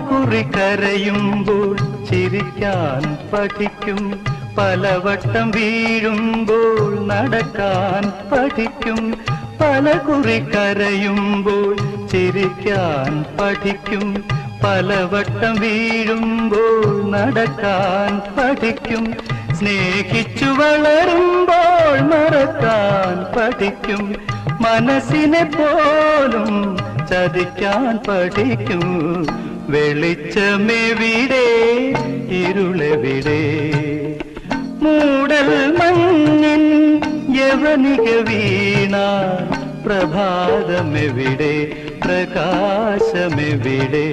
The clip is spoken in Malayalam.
കുറി കരയുമ്പോൾ ചിരിക്കാൻ പഠിക്കും, പലവട്ടം വീഴുമ്പോൾ നടക്കാൻ പഠിക്കും. പല കുറി കരയുമ്പോൾ ചിരിക്കാൻ പഠിക്കും, പലവട്ടം വീഴുമ്പോൾ നടക്കാൻ പഠിക്കും. സ്നേഹിച്ചു വളരുമ്പോൾ മറക്കാൻ പഠിക്കും, മനസ്സിനെ പോലും ചതിക്കാൻ പഠിക്കും. വെളിച്ചമെവിടെ ഇരുളെവിടെ, മൂടൽ മഞ്ഞിൻ യവനിക വീണ പ്രഭാതമെവിടെ പ്രകാശമെവിടെ.